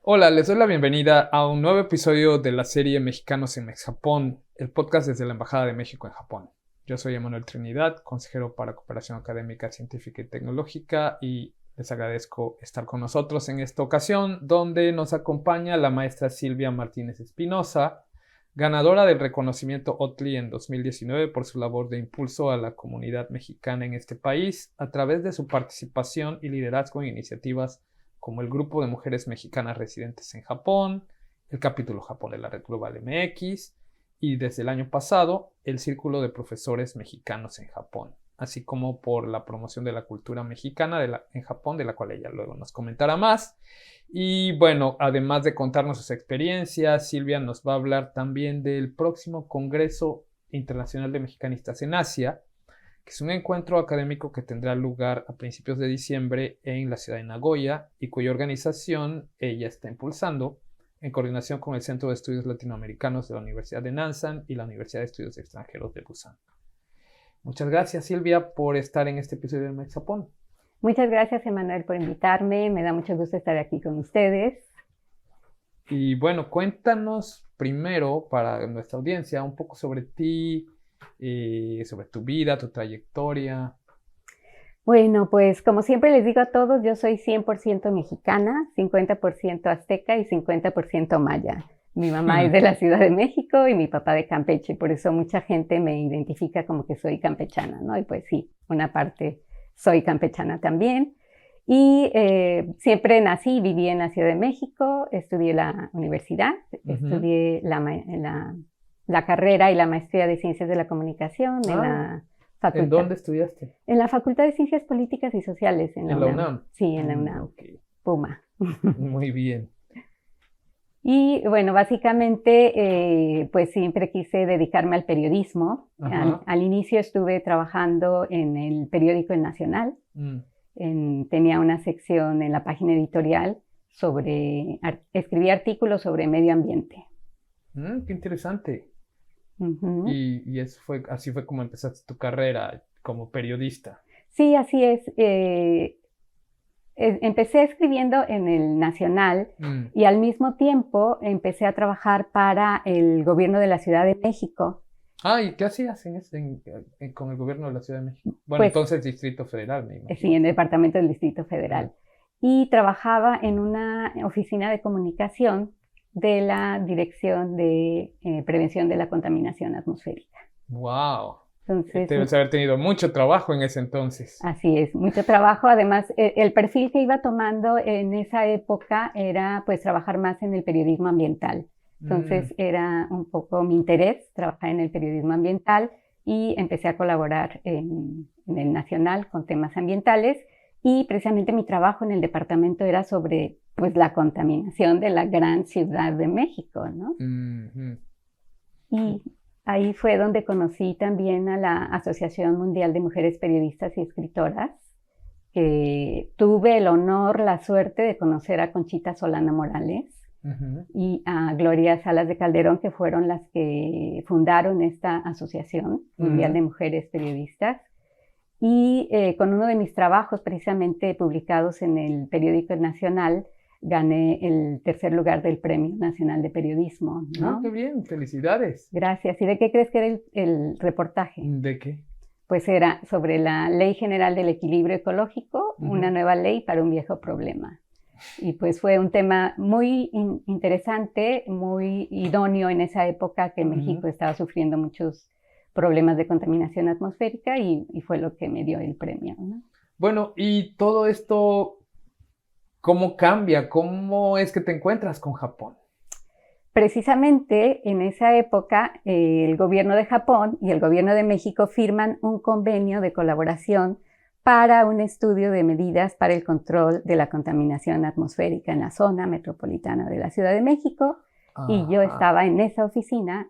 Hola, les doy la bienvenida a un nuevo episodio de la serie Mexicanos en Japón, el podcast desde la Embajada de México en Japón. Yo soy Emanuel Trinidad, consejero para cooperación académica, científica y tecnológica, y les agradezco estar con nosotros en esta ocasión, donde nos acompaña la maestra Silvia Martínez Espinosa, ganadora del reconocimiento OTLI en 2019 por su labor de impulso a la comunidad mexicana en este país a través de su participación y liderazgo en iniciativas como el Grupo de Mujeres Mexicanas Residentes en Japón, el Capítulo Japón de la Red Global MX y desde el año pasado el Círculo de Profesores Mexicanos en Japón, así como por la promoción de la cultura mexicana en Japón, de la cual ella luego nos comentará más. Y bueno, además de contarnos sus experiencias, Silvia nos va a hablar también del próximo Congreso Internacional de Mexicanistas en Asia, que es un encuentro académico que tendrá lugar a principios de diciembre en la ciudad de Nagoya y cuya organización ella está impulsando en coordinación con el Centro de Estudios Latinoamericanos de la Universidad de Nansan y la Universidad de Estudios Extranjeros de Busan. Muchas gracias, Silvia, por estar en este episodio de Mexapón. Muchas gracias, Emanuel, por invitarme. Me da mucho gusto estar aquí con ustedes. Y bueno, cuéntanos primero para nuestra audiencia un poco sobre ti, sobre tu vida, tu trayectoria. Bueno, pues como siempre les digo a todos, yo soy 100% mexicana, 50% azteca y 50% maya. Mi mamá es de la Ciudad de México y mi papá de Campeche, por eso mucha gente me identifica como que soy campechana, ¿no? Y pues sí, una parte soy campechana también. Y siempre nací y viví en la Ciudad de México, estudié la universidad, estudié la carrera y la maestría de Ciencias de la Comunicación en la facultad. ¿En dónde estudiaste? En la Facultad de Ciencias Políticas y Sociales. ¿En la UNAM? Sí, en la UNAM. Okay. Puma. Muy bien. Y bueno, básicamente, pues siempre quise dedicarme al periodismo. Al inicio estuve trabajando en el periódico El Nacional. Tenía una sección en la página editorial sobre, escribía artículos sobre medio ambiente. Qué interesante. Y así fue como empezaste tu carrera como periodista. Sí, así es. Empecé escribiendo en el Nacional y al mismo tiempo empecé a trabajar para el gobierno de la Ciudad de México. ¿Y qué hacías con el gobierno de la Ciudad de México? Bueno, pues, entonces Distrito Federal, me imagino. Sí, en el departamento del Distrito Federal. Y trabajaba en una oficina de comunicación de la Dirección de Prevención de la Contaminación Atmosférica. ¡Wow! Entonces, debes haber tenido mucho trabajo en ese entonces. Así es, mucho trabajo. Además, el perfil que iba tomando en esa época era pues trabajar más en el periodismo ambiental. Entonces era un poco mi interés trabajar en el periodismo ambiental y empecé a colaborar en el Nacional con temas ambientales y precisamente mi trabajo en el departamento era sobre pues la contaminación de la gran Ciudad de México, ¿no? Y ahí fue donde conocí también a la Asociación Mundial de Mujeres Periodistas y Escritoras, que tuve el honor, la suerte de conocer a Conchita Solana Morales y a Gloria Salas de Calderón, que fueron las que fundaron esta Asociación Mundial de Mujeres Periodistas. Y con uno de mis trabajos, precisamente publicados en el periódico El Nacional, gané el tercer lugar del Premio Nacional de Periodismo, ¿no? ¡Qué bien! ¡Felicidades! Gracias. ¿Y de qué crees que era el reportaje? ¿De qué? Pues era sobre la Ley General del Equilibrio Ecológico, una nueva ley para un viejo problema. Y pues fue un tema muy interesante, muy idóneo en esa época que México estaba sufriendo muchos problemas de contaminación atmosférica y fue lo que me dio el premio, ¿no? Bueno, y todo esto, ¿cómo cambia? ¿Cómo es que te encuentras con Japón? Precisamente en esa época el gobierno de Japón y el gobierno de México firman un convenio de colaboración para un estudio de medidas para el control de la contaminación atmosférica en la zona metropolitana de la Ciudad de México. Y yo estaba en esa oficina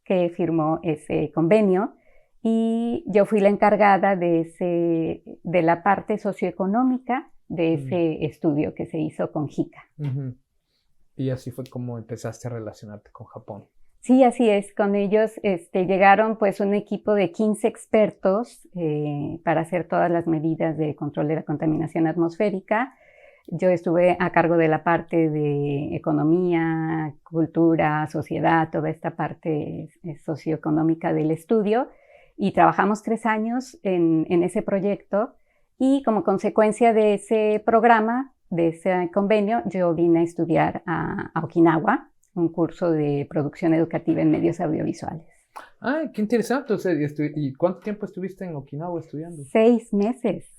que firmó ese convenio y yo fui la encargada de la parte socioeconómica de ese estudio que se hizo con JICA. Y así fue como empezaste a relacionarte con Japón. Sí, así es. Con ellos llegaron pues un equipo de 15 expertos para hacer todas las medidas de control de la contaminación atmosférica. Yo estuve a cargo de la parte de economía, cultura, sociedad, toda esta parte socioeconómica del estudio, y trabajamos 3 años en ese proyecto, y como consecuencia de ese programa, de ese convenio, yo vine a estudiar a Okinawa, un curso de producción educativa en medios audiovisuales. ¡Ay, qué interesante! O sea, ¿y cuánto tiempo estuviste en Okinawa estudiando? 6 meses.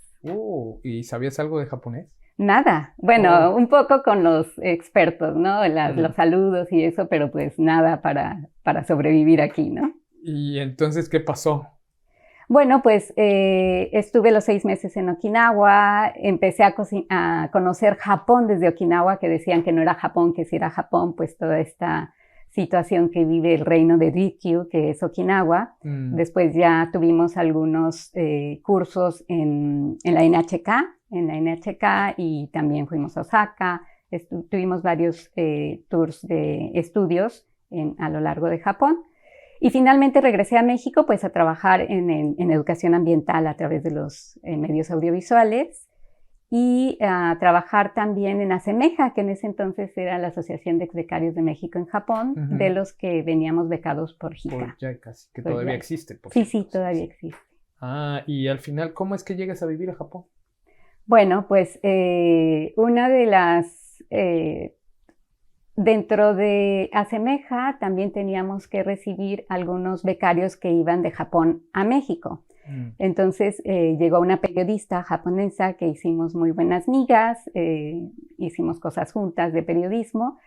¿Y sabías algo de japonés? Nada. Bueno, un poco con los expertos, ¿no? Los saludos y eso, pero pues nada para sobrevivir aquí, ¿no? ¿Y entonces qué pasó? Bueno, pues estuve los 6 meses en Okinawa, empecé a conocer Japón desde Okinawa, que decían que no era Japón, que sí era Japón, pues toda esta situación que vive el reino de Ryukyu, que es Okinawa. Después ya tuvimos algunos cursos en la NHK, y también fuimos a Osaka. Tuvimos varios tours de estudios a lo largo de Japón. Y finalmente regresé a México pues a trabajar en educación ambiental a través de los medios audiovisuales, y a trabajar también en ASEMEJA, que en ese entonces era la Asociación de Becarios de México en Japón, de los que veníamos becados por JICA. Por JICA, que todavía existe. Sí, todavía existe. Y al final, ¿cómo es que llegas a vivir a Japón? Bueno, pues una de las... dentro de ASEMEJA también teníamos que recibir algunos becarios que iban de Japón a México. Entonces llegó una periodista japonesa que hicimos muy buenas migas, hicimos cosas juntas de periodismo,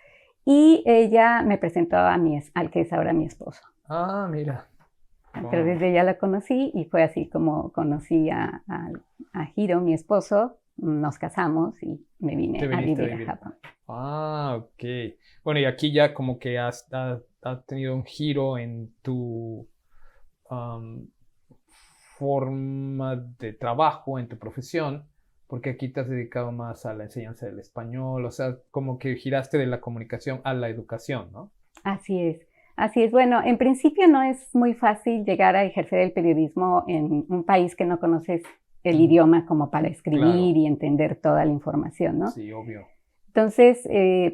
y ella me presentó al que es ahora mi esposo. Ah, mira. A través de ella la conocí, y fue así como conocí a Hiro, mi esposo. Nos casamos y me vine a vivir a Japón. Ah, ok. Bueno, y aquí ya como que has tenido un giro en tu forma de trabajo, en tu profesión, porque aquí te has dedicado más a la enseñanza del español, o sea, como que giraste de la comunicación a la educación, ¿no? Así es. Así es. Bueno, en principio no es muy fácil llegar a ejercer el periodismo en un país que no conoces el idioma como para escribir y entender toda la información, ¿no? Sí, obvio. Entonces,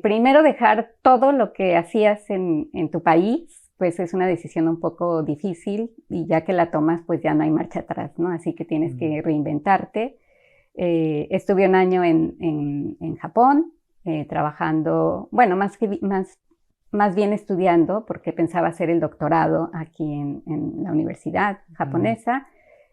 primero dejar todo lo que hacías en tu país, pues es una decisión un poco difícil, y ya que la tomas, pues ya no hay marcha atrás, ¿no? Así que tienes que reinventarte. Estuve un año en Japón, trabajando, bueno, más bien estudiando, porque pensaba hacer el doctorado aquí en la universidad japonesa.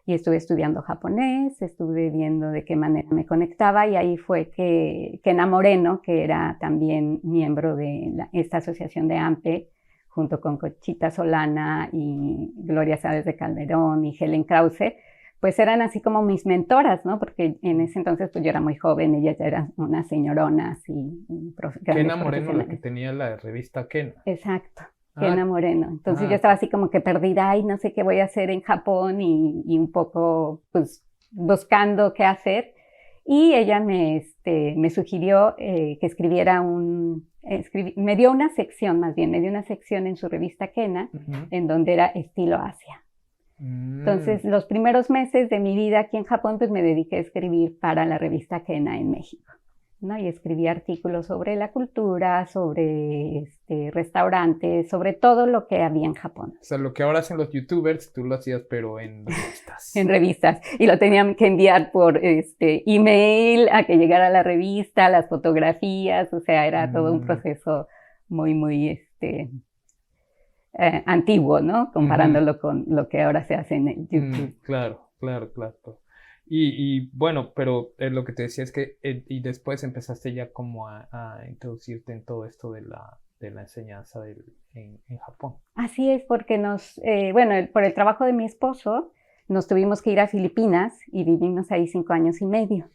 Y estuve estudiando japonés, estuve viendo de qué manera me conectaba, y ahí fue que Kena Moreno, que era también miembro de esta asociación de AMPE, junto con Conchita Solana y Gloria Sáenz de Calderón y Helen Krause, pues eran así como mis mentoras, ¿no? Porque en ese entonces pues yo era muy joven, ellas ya eran unas señoronas y Kena Moreno, la que tenía la revista Kena. Exacto. Kena Moreno. Entonces yo estaba así como que perdida, y no sé qué voy a hacer en Japón, y un poco pues buscando qué hacer. Y ella me sugirió que escribiera me dio una sección en su revista Kena, en donde era estilo Asia. Entonces los primeros meses de mi vida aquí en Japón pues me dediqué a escribir para la revista Kena en México, ¿no? Y escribí artículos sobre la cultura, sobre restaurantes, sobre todo lo que había en Japón. O sea, lo que ahora hacen los youtubers, tú lo hacías, pero en revistas. En revistas. Y lo tenían que enviar por email a que llegara a la revista, las fotografías. O sea, era todo un proceso muy, muy antiguo, ¿no? Comparándolo con lo que ahora se hace en YouTube. Claro. Y bueno, pero lo que te decía es que y después empezaste ya como a introducirte en todo esto de la enseñanza en Japón. Así es, porque por el trabajo de mi esposo nos tuvimos que ir a Filipinas, y vivimos ahí 5 años y medio.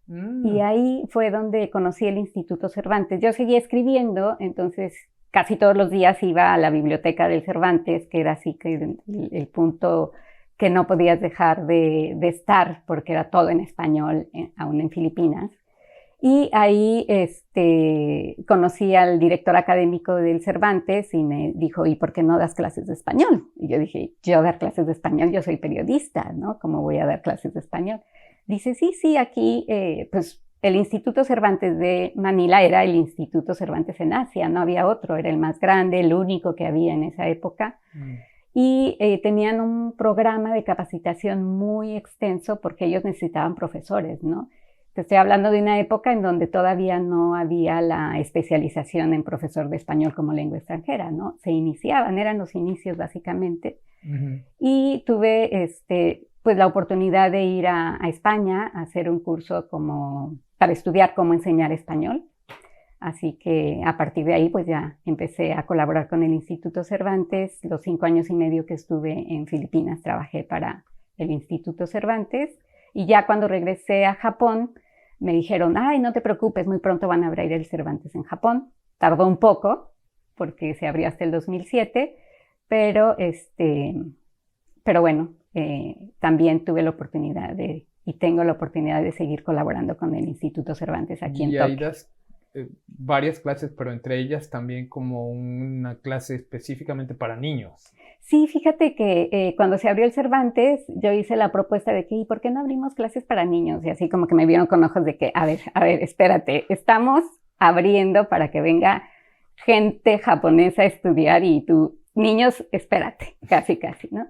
Y ahí fue donde conocí el Instituto Cervantes. Yo seguía escribiendo, entonces casi todos los días iba a la biblioteca del Cervantes, que era así que el punto que no podías dejar de estar, porque era todo en español, aún en Filipinas. Y ahí conocí al director académico del Cervantes, y me dijo, ¿y por qué no das clases de español? Y yo dije, yo dar clases de español, yo soy periodista, ¿no? ¿Cómo voy a dar clases de español? Dice, sí, aquí pues el Instituto Cervantes de Manila era el Instituto Cervantes en Asia, no había otro, era el más grande, el único que había en esa época. Y tenían un programa de capacitación muy extenso porque ellos necesitaban profesores, ¿no? Te estoy hablando de una época en donde todavía no había la especialización en profesor de español como lengua extranjera, ¿no? Se iniciaban, eran los inicios básicamente. Y tuve pues la oportunidad de ir a España a hacer un curso para estudiar cómo enseñar español. Así que a partir de ahí pues ya empecé a colaborar con el Instituto Cervantes. Los 5 años y medio que estuve en Filipinas trabajé para el Instituto Cervantes. Y ya cuando regresé a Japón me dijeron, ay, no te preocupes, muy pronto van a abrir el Cervantes en Japón. Tardó un poco porque se abrió hasta el 2007, pero bueno, también tuve la oportunidad y tengo la oportunidad de seguir colaborando con el Instituto Cervantes aquí en Tokio. Y ahí das varias clases, pero entre ellas también como una clase específicamente para niños. Sí, fíjate que cuando se abrió el Cervantes, yo hice la propuesta de que, ¿y por qué no abrimos clases para niños? Y así como que me vieron con ojos de que, a ver, espérate, estamos abriendo para que venga gente japonesa a estudiar y tú, niños, espérate, casi, ¿no?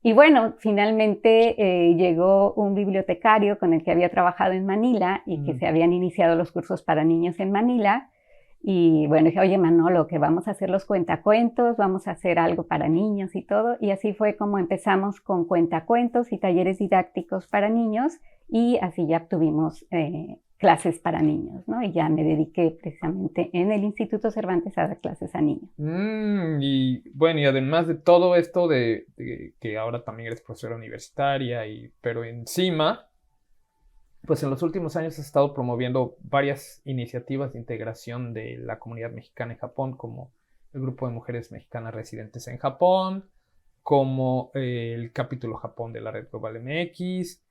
Y bueno, finalmente llegó un bibliotecario con el que había trabajado en Manila y que se habían iniciado los cursos para niños en Manila. Y bueno, dije, oye Manolo, que vamos a hacer los cuentacuentos, vamos a hacer algo para niños y todo. Y así fue como empezamos con cuentacuentos y talleres didácticos para niños y así ya tuvimos clases para niños, ¿no? Y ya me dediqué precisamente en el Instituto Cervantes a dar clases a niños. Y bueno, y además de todo esto de que ahora también eres profesora universitaria, pero encima, pues en los últimos años has estado promoviendo varias iniciativas de integración de la comunidad mexicana en Japón, como el Grupo de Mujeres Mexicanas Residentes en Japón, como el capítulo Japón de la Red Global MX,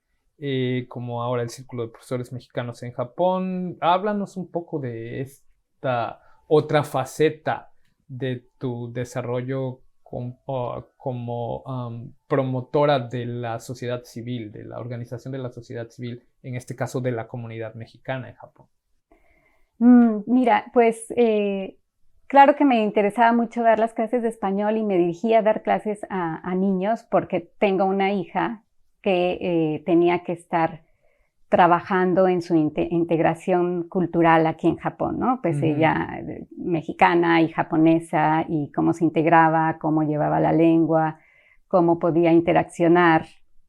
como ahora el Círculo de Profesores Mexicanos en Japón. Háblanos un poco de esta otra faceta de tu desarrollo como promotora de la sociedad civil, de la organización de la sociedad civil, en este caso de la comunidad mexicana en Japón. Mira, pues claro que me interesaba mucho dar las clases de español y me dirigía a dar clases a niños porque tengo una hija que tenía que estar trabajando en su integración cultural aquí en Japón, ¿no? Pues ella mexicana y japonesa y cómo se integraba, cómo llevaba la lengua, cómo podía interaccionar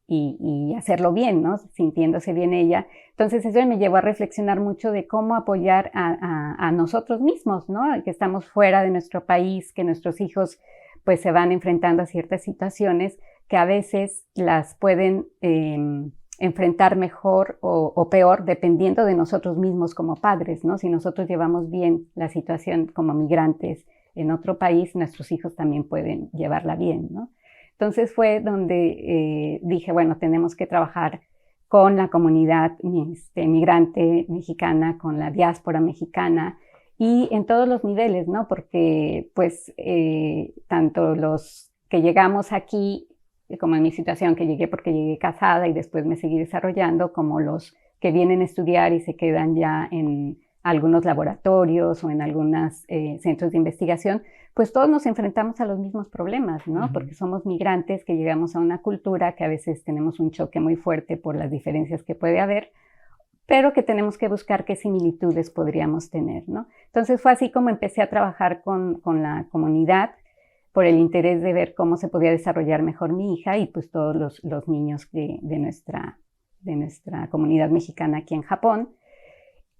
y hacerlo bien, ¿no? Sintiéndose bien ella. Entonces eso me llevó a reflexionar mucho de cómo apoyar a nosotros mismos, ¿no? Que estamos fuera de nuestro país, que nuestros hijos pues se van enfrentando a ciertas situaciones que a veces las pueden enfrentar mejor o peor dependiendo de nosotros mismos como padres, ¿no? Si nosotros llevamos bien la situación como migrantes en otro país, nuestros hijos también pueden llevarla bien, ¿no? Entonces fue donde dije, bueno, tenemos que trabajar con la comunidad migrante mexicana, con la diáspora mexicana y en todos los niveles, ¿no? Porque pues tanto los que llegamos aquí, como en mi situación, que llegué porque llegué casada y después me seguí desarrollando, como los que vienen a estudiar y se quedan ya en algunos laboratorios o en algunos centros de investigación, pues todos nos enfrentamos a los mismos problemas, ¿no? Porque somos migrantes que llegamos a una cultura que a veces tenemos un choque muy fuerte por las diferencias que puede haber, pero que tenemos que buscar qué similitudes podríamos tener, ¿no? Entonces fue así como empecé a trabajar con la comunidad, por el interés de ver cómo se podía desarrollar mejor mi hija y pues todos los niños de nuestra comunidad mexicana aquí en Japón.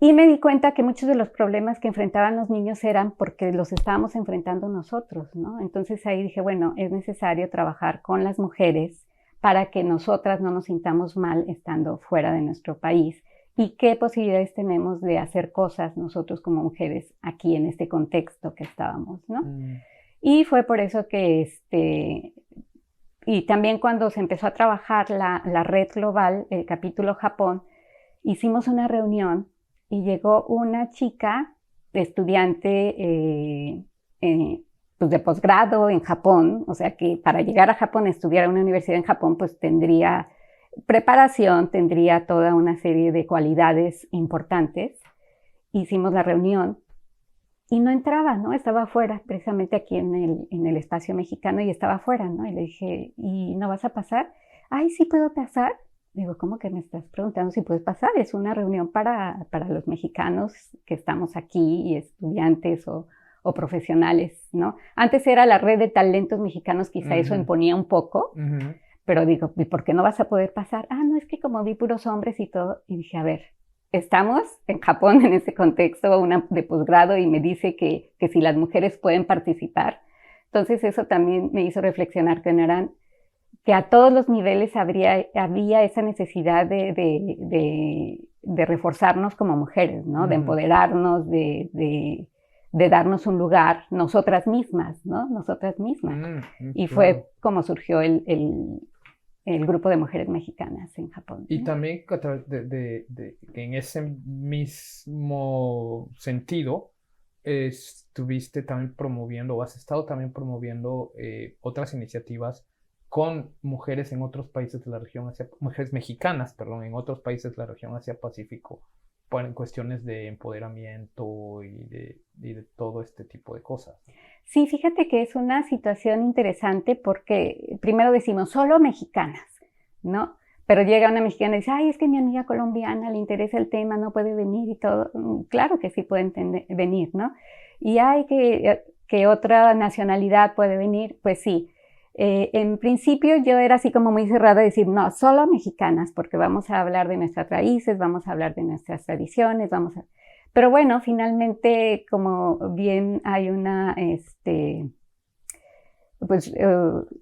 Y me di cuenta que muchos de los problemas que enfrentaban los niños eran porque los estábamos enfrentando nosotros, ¿no? Entonces ahí dije, bueno, es necesario trabajar con las mujeres para que nosotras no nos sintamos mal estando fuera de nuestro país y qué posibilidades tenemos de hacer cosas nosotros como mujeres aquí en este contexto que estábamos, ¿no? Y fue por eso que, y también cuando se empezó a trabajar la red global, el capítulo Japón, hicimos una reunión y llegó una chica, estudiante pues de posgrado en Japón, o sea que para llegar a Japón, estudiar a una universidad en Japón, pues tendría preparación, tendría toda una serie de cualidades importantes. Hicimos la reunión y no entraba, ¿no? Estaba afuera, precisamente aquí en el espacio mexicano, y estaba afuera, ¿no? Y le dije, ¿y no vas a pasar? Ay, sí puedo pasar. Digo, ¿cómo que me estás preguntando si puedes pasar? Es una reunión para los mexicanos que estamos aquí, y estudiantes o profesionales, ¿no? Antes era la red de talentos mexicanos, quizá eso imponía un poco, pero digo, ¿y por qué no vas a poder pasar? Ah, no, es que como vi puros hombres y todo, y dije, a ver, estamos en Japón en ese contexto de posgrado, y me dice que si las mujeres pueden participar. Entonces eso también me hizo reflexionar que a todos los niveles había esa necesidad de reforzarnos como mujeres, ¿no? De empoderarnos, de darnos un lugar nosotras mismas, ¿no? Nosotras mismas. Y fue como surgió el grupo de mujeres mexicanas en Japón. Y también a través en ese mismo sentido, estuviste también promoviendo, o has estado también promoviendo otras iniciativas con mujeres en otros países de la región mujeres mexicanas, perdón, en otros países de la región Asia-Pacífico, en cuestiones de empoderamiento y de todo este tipo de cosas. Sí, fíjate que es una situación interesante, porque primero decimos solo mexicanas, ¿no? Pero llega una mexicana y dice, ay, es que mi amiga colombiana le interesa el tema, no puede venir y todo. Claro que sí puede venir, ¿no? Y hay que otra nacionalidad puede venir, pues sí. En principio yo era así como muy cerrada a decir, no, solo mexicanas, porque vamos a hablar de nuestras raíces, vamos a hablar de nuestras tradiciones, Pero bueno, finalmente, como bien hay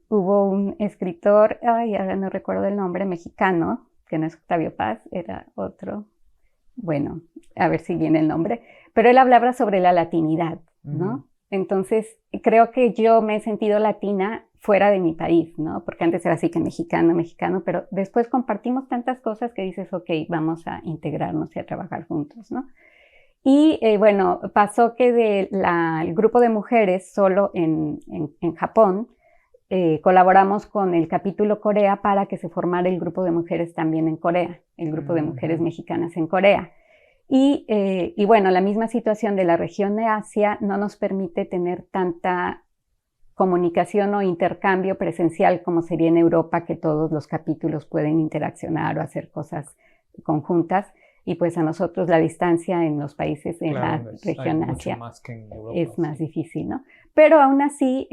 hubo un escritor, ay, ahora no recuerdo el nombre, mexicano, que no es Octavio Paz, era otro, bueno, a ver si viene el nombre, pero él hablaba sobre la latinidad, ¿no? Entonces, creo que yo me he sentido latina fuera de mi país, ¿no? Porque antes era así que mexicano, pero después compartimos tantas cosas que dices, ok, vamos a integrarnos y a trabajar juntos, ¿no? Y bueno, pasó que el grupo de mujeres solo en Japón, colaboramos con el capítulo Corea para que se formara el grupo de mujeres también en Corea, el grupo de mujeres mexicanas en Corea. Y bueno, la misma situación de la región de Asia no nos permite tener tanta comunicación o intercambio presencial como sería en Europa, que todos los capítulos pueden interaccionar o hacer cosas conjuntas. Y pues a nosotros la distancia en los países de la región Asia es más difícil, ¿no? Pero aún así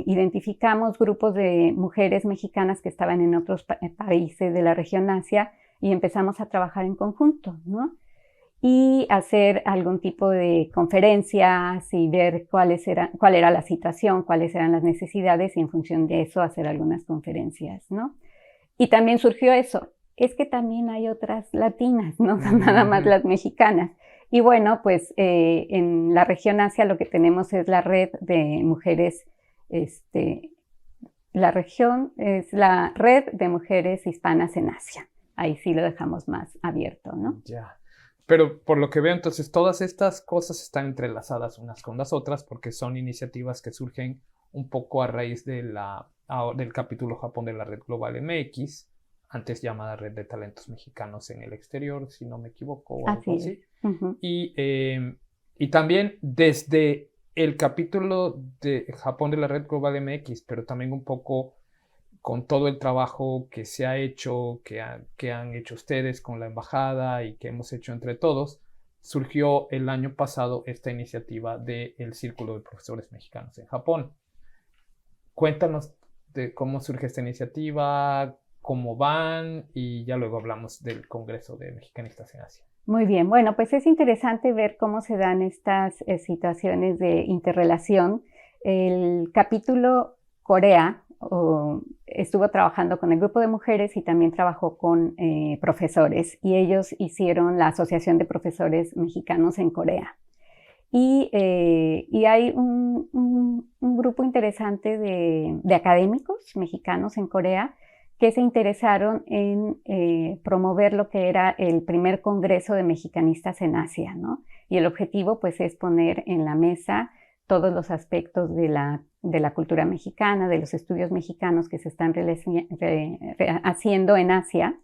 identificamos grupos de mujeres mexicanas que estaban en otros países de la región Asia, y empezamos a trabajar en conjunto, ¿no? Y hacer algún tipo de conferencias y ver cuál era la situación, cuáles eran las necesidades, y en función de eso hacer algunas conferencias, ¿no? Y también surgió eso, es que también hay otras latinas, no son nada más las mexicanas. Y bueno, pues en la región Asia lo que tenemos es la red de mujeres, la región es la red de mujeres hispanas en Asia. Ahí sí lo dejamos más abierto, ¿no? Ya. Pero por lo que veo, entonces, todas estas cosas están entrelazadas unas con las otras, porque son iniciativas que surgen un poco a raíz del capítulo Japón de la Red Global MX, antes llamada Red de Talentos Mexicanos en el Exterior, si no me equivoco, o algo así. Y también desde el capítulo de Japón de la Red Global MX, pero también un poco con todo el trabajo que se ha hecho, que han hecho ustedes con la embajada y que hemos hecho entre todos, surgió el año pasado esta iniciativa del Círculo de Profesores Mexicanos en Japón. Cuéntanos de cómo surge esta iniciativa, cómo van, y ya luego hablamos del Congreso de Mexicanistas en Asia. Muy bien, bueno, pues es interesante ver cómo se dan estas situaciones de interrelación. El capítulo Corea estuvo trabajando con el grupo de mujeres y también trabajó con profesores, y ellos hicieron la Asociación de Profesores Mexicanos en Corea. Y hay un grupo interesante de académicos mexicanos en Corea que se interesaron en promover lo que era el primer Congreso de Mexicanistas en Asia, ¿no? Y el objetivo pues es poner en la mesa todos los aspectos de la de la cultura mexicana, de los estudios mexicanos que se están haciendo en Asia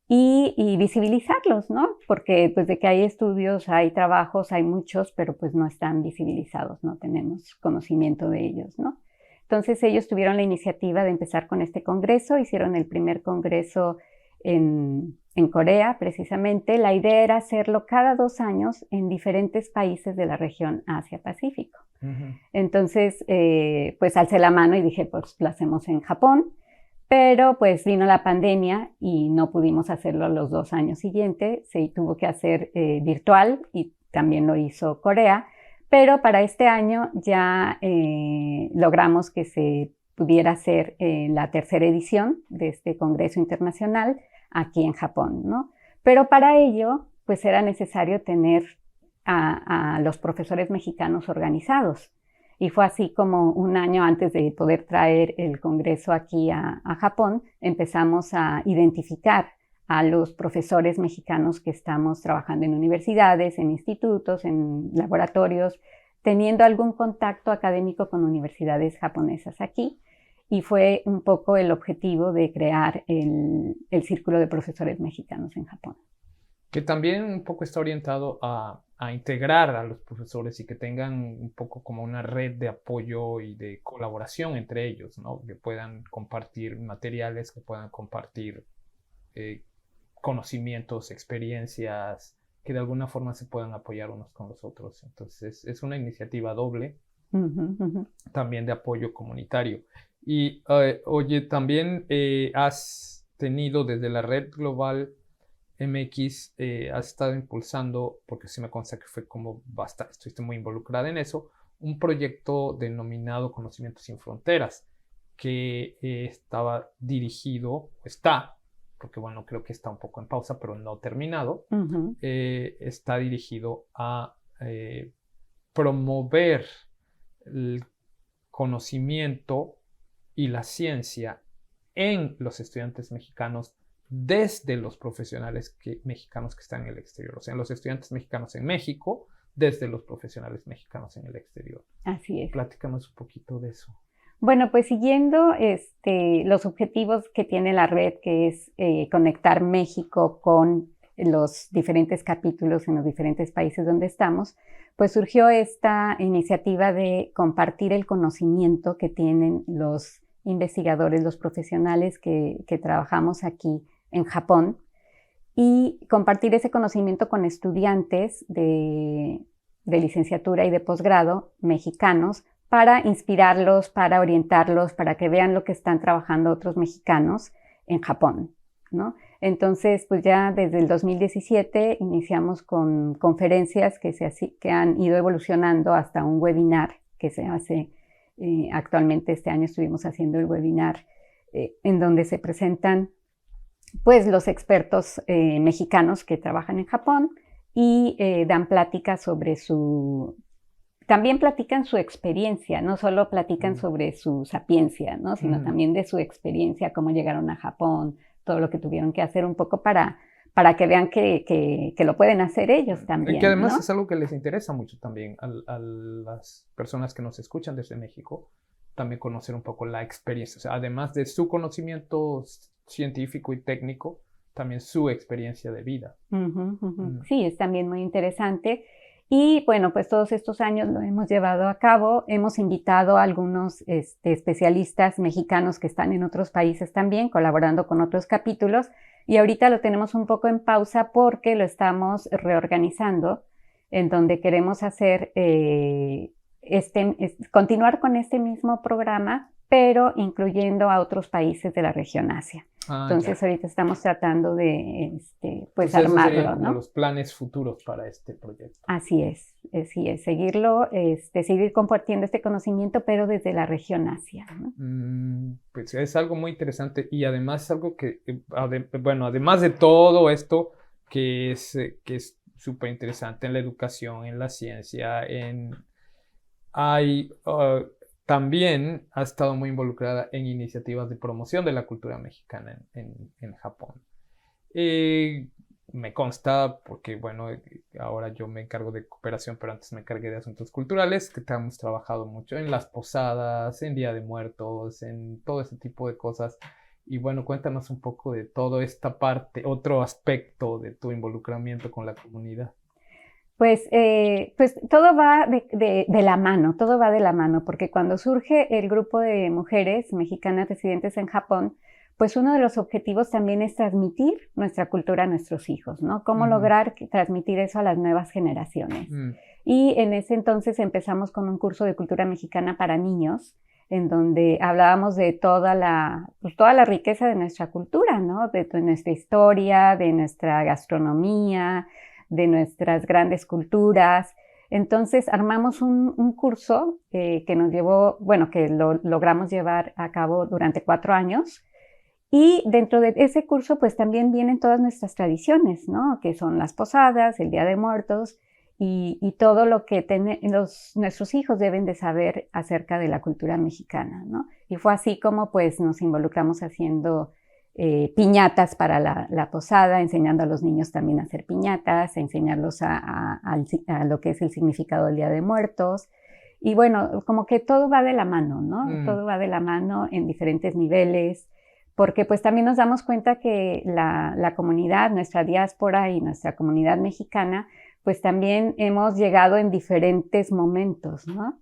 y visibilizarlos, ¿no? Porque pues de que hay estudios, hay trabajos, hay muchos, pero pues no están visibilizados, no tenemos conocimiento de ellos, ¿no? Entonces ellos tuvieron la iniciativa de empezar con este congreso, hicieron el primer congreso en Corea, precisamente. La idea era hacerlo cada 2 años en diferentes países de la región Asia-Pacífico. Entonces, pues alcé la mano y dije, pues lo hacemos en Japón, pero pues vino la pandemia y no pudimos hacerlo los 2 años siguientes. Se tuvo que hacer virtual y también lo hizo Corea, pero para este año ya logramos que se pudiera hacer la 3ª edición de este Congreso Internacional aquí en Japón, ¿no? Pero para ello, pues era necesario tener a los profesores mexicanos organizados. Y fue así como 1 año antes de poder traer el Congreso aquí a Japón, empezamos a identificar a los profesores mexicanos que estamos trabajando en universidades, en institutos, en laboratorios, teniendo algún contacto académico con universidades japonesas aquí. Y fue un poco el objetivo de crear el Círculo de Profesores Mexicanos en Japón. Que también un poco está orientado a integrar a los profesores y que tengan un poco como una red de apoyo y de colaboración entre ellos, ¿no? Que puedan compartir materiales, que puedan compartir conocimientos, experiencias, que de alguna forma se puedan apoyar unos con los otros. Entonces es una iniciativa doble, también de apoyo comunitario. Y oye, también has tenido desde la Red Global MX, has estado impulsando, porque sí me consta que fue como bastante, estuviste muy involucrada en eso, un proyecto denominado Conocimientos sin Fronteras, que estaba dirigido, porque bueno, creo que está un poco en pausa, pero no terminado, está dirigido a promover el conocimiento y la ciencia en los estudiantes mexicanos desde los profesionales mexicanos que están en el exterior, o sea, en los estudiantes mexicanos en México, desde los profesionales mexicanos en el exterior. Así es. Platícanos un poquito de eso. Bueno, pues siguiendo los objetivos que tiene la red, que es conectar México con los diferentes capítulos en los diferentes países donde estamos, pues surgió esta iniciativa de compartir el conocimiento que tienen los investigadores, los profesionales que trabajamos aquí en Japón, y compartir ese conocimiento con estudiantes de licenciatura y de posgrado mexicanos para inspirarlos, para orientarlos, para que vean lo que están trabajando otros mexicanos en Japón, ¿no? Entonces, pues ya desde el 2017 iniciamos con conferencias que han ido evolucionando hasta un webinar que se hace actualmente. Este año estuvimos haciendo el webinar en donde se presentan pues los expertos mexicanos que trabajan en Japón y dan pláticas sobre también platican su experiencia, no solo platican sobre su sapiencia, ¿no? Sino también de su experiencia, cómo llegaron a Japón, todo lo que tuvieron que hacer un poco para que vean que lo pueden hacer ellos también. Y que además, ¿no? es algo que les interesa mucho también a las personas que nos escuchan desde México, también conocer un poco la experiencia, o sea, además de su conocimiento científico y técnico, también su experiencia de vida. Sí, es también muy interesante. Y bueno, pues todos estos años lo hemos llevado a cabo. Hemos invitado a algunos especialistas mexicanos que están en otros países también, colaborando con otros capítulos. Y ahorita lo tenemos un poco en pausa porque lo estamos reorganizando, en donde queremos hacer continuar con este mismo programa, pero incluyendo a otros países de la región Asia. Entonces, ahorita estamos tratando de pues armarlo, ¿no? Los planes futuros para este proyecto. Así es, seguirlo, seguir compartiendo este conocimiento, pero desde la región Asia, ¿no? Pues es algo muy interesante y además es algo que, bueno, además de todo esto que es súper interesante en la educación, en la ciencia, también ha estado muy involucrada en iniciativas de promoción de la cultura mexicana en Japón. Me consta porque, bueno, ahora yo me encargo de cooperación, pero antes me encargué de asuntos culturales, que hemos trabajado mucho en las posadas, en Día de Muertos, en todo ese tipo de cosas. Y bueno, cuéntanos un poco de toda esta parte, otro aspecto de tu involucramiento con la comunidad. Pues todo va de la mano, todo va de la mano, porque cuando surge el grupo de mujeres mexicanas residentes en Japón, pues uno de los objetivos también es transmitir nuestra cultura a nuestros hijos, ¿no? Cómo lograr transmitir eso a las nuevas generaciones. Y en ese entonces empezamos con un curso de cultura mexicana para niños, en donde hablábamos de pues toda la riqueza de nuestra cultura, ¿no? De nuestra historia, de nuestra gastronomía, de nuestras grandes culturas. Entonces armamos un curso que nos llevó, bueno, que lo logramos llevar a cabo durante 4 años. Y dentro de ese curso pues también vienen todas nuestras tradiciones, ¿no? Que son las posadas, el Día de Muertos y todo lo que nuestros hijos deben de saber acerca de la cultura mexicana, ¿no? Y fue así como pues nos involucramos haciendo piñatas para la posada, enseñando a los niños también a hacer piñatas, a enseñarlos a lo que es el significado del Día de Muertos. Y bueno, como que todo va de la mano, ¿no? Todo va de la mano en diferentes niveles, porque pues también nos damos cuenta que la comunidad, nuestra diáspora y nuestra comunidad mexicana, pues también hemos llegado en diferentes momentos, ¿no?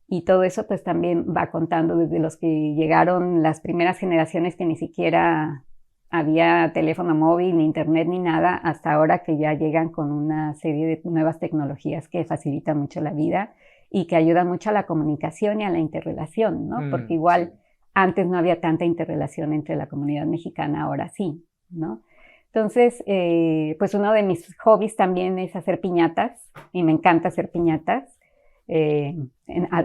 Y todo eso pues también va contando desde los que llegaron las primeras generaciones que ni siquiera había teléfono móvil, ni internet, ni nada, hasta ahora que ya llegan con una serie de nuevas tecnologías que facilitan mucho la vida y que ayudan mucho a la comunicación y a la interrelación, ¿no? Porque igual antes no había tanta interrelación entre la comunidad mexicana, ahora sí, ¿no? Entonces, pues uno de mis hobbies también es hacer piñatas y me encanta hacer piñatas.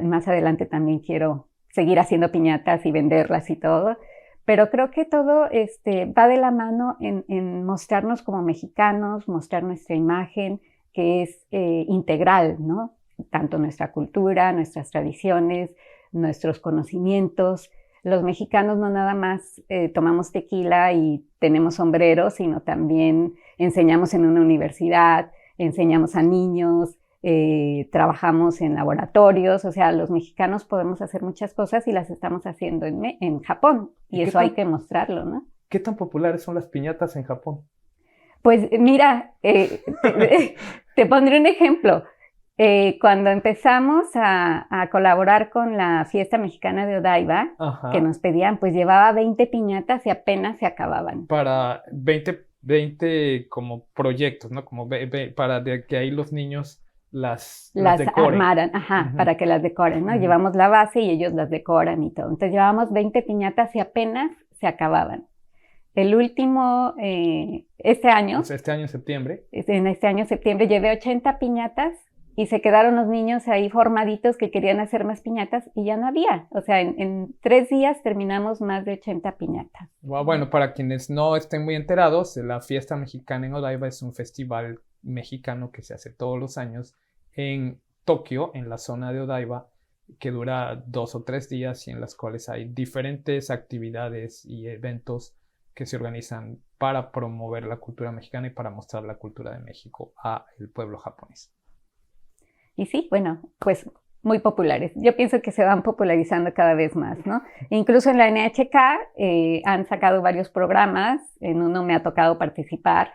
Más adelante también quiero seguir haciendo piñatas y venderlas y todo, pero creo que todo va de la mano en mostrarnos como mexicanos, mostrar nuestra imagen, que es integral, ¿no? Tanto nuestra cultura, nuestras tradiciones, nuestros conocimientos. Los mexicanos no nada más tomamos tequila y tenemos sombreros, sino también enseñamos en una universidad, enseñamos a niños, trabajamos en laboratorios, o sea, los mexicanos podemos hacer muchas cosas y las estamos haciendo en Japón, y eso hay que mostrarlo, ¿no? ¿Qué tan populares son las piñatas en Japón? Pues mira, te pondré un ejemplo. Cuando empezamos a colaborar con la fiesta mexicana de Odaiba, que nos pedían, pues llevaba 20 piñatas y apenas se acababan. Para 20 como proyectos, ¿no? Como para que ahí los niños las decoren. Armaran, para que las decoren, ¿no? Llevamos la base y ellos las decoran y todo. Entonces llevábamos 20 piñatas y apenas se acababan. El último, este año. Pues este año en septiembre. En este año septiembre llevé 80 piñatas y se quedaron los niños ahí formaditos que querían hacer más piñatas y ya no había. O sea, en 3 días terminamos más de 80 piñatas. Bueno, para quienes no estén muy enterados, la fiesta mexicana en Odaiba es un festival mexicano que se hace todos los años en Tokio, en la zona de Odaiba, que dura 2 o 3 días y en las cuales hay diferentes actividades y eventos que se organizan para promover la cultura mexicana y para mostrar la cultura de México al pueblo japonés. Y sí, bueno, pues muy populares. Yo pienso que se van popularizando cada vez más, ¿no? Incluso en la NHK han sacado varios programas, en uno me ha tocado participar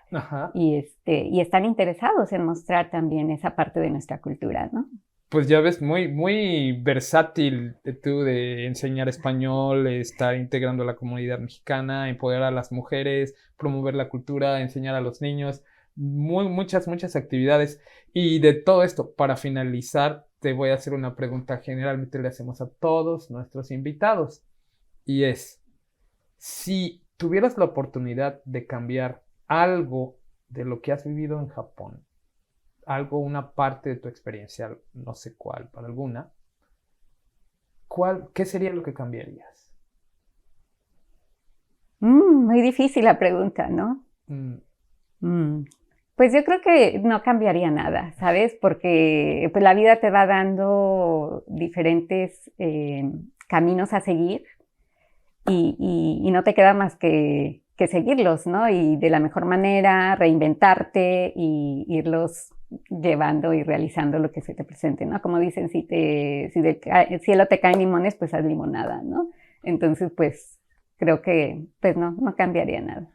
y están interesados en mostrar también esa parte de nuestra cultura, ¿no? Pues ya ves, muy versátil tú de enseñar español, estar integrando a la comunidad mexicana, empoderar a las mujeres, promover la cultura, enseñar a los niños, muchas actividades. Y de todo esto, para finalizar, te voy a hacer una pregunta que generalmente le hacemos a todos nuestros invitados. Y es, si tuvieras la oportunidad de cambiar algo de lo que has vivido en Japón, una parte de tu experiencia, no sé cuál, para alguna, ¿qué sería lo que cambiarías? Muy difícil la pregunta, ¿no? Pues yo creo que no cambiaría nada, ¿sabes? Porque pues, la vida te va dando diferentes caminos a seguir y no te queda más que que seguirlos, ¿no? Y de la mejor manera, reinventarte y irlos llevando y realizando lo que se te presente, ¿no? Como dicen, si del cielo te caen limones, pues haz limonada, ¿no? Entonces, pues creo que pues no cambiaría nada.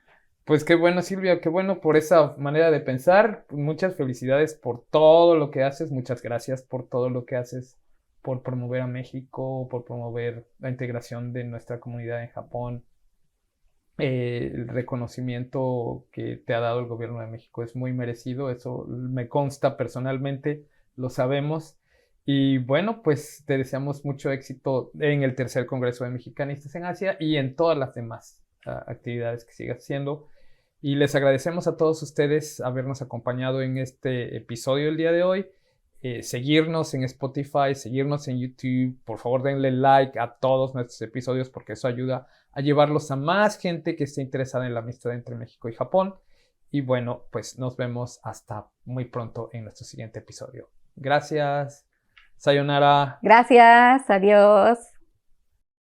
Pues qué bueno, Silvia, qué bueno por esa manera de pensar. Muchas felicidades por todo lo que haces, muchas gracias por todo lo que haces, por promover a México, por promover la integración de nuestra comunidad en Japón. El reconocimiento que te ha dado el gobierno de México es muy merecido, eso me consta personalmente, lo sabemos. Y bueno, pues te deseamos mucho éxito en el tercer Congreso de Mexicanistas en Asia y en todas las demás actividades que sigas haciendo. Y les agradecemos a todos ustedes habernos acompañado en este episodio el día de hoy. Seguirnos en Spotify, seguirnos en YouTube. Por favor, denle like a todos nuestros episodios porque eso ayuda a llevarlos a más gente que esté interesada en la amistad entre México y Japón. Y bueno, pues nos vemos hasta muy pronto en nuestro siguiente episodio. Gracias. Sayonara. Gracias, adiós.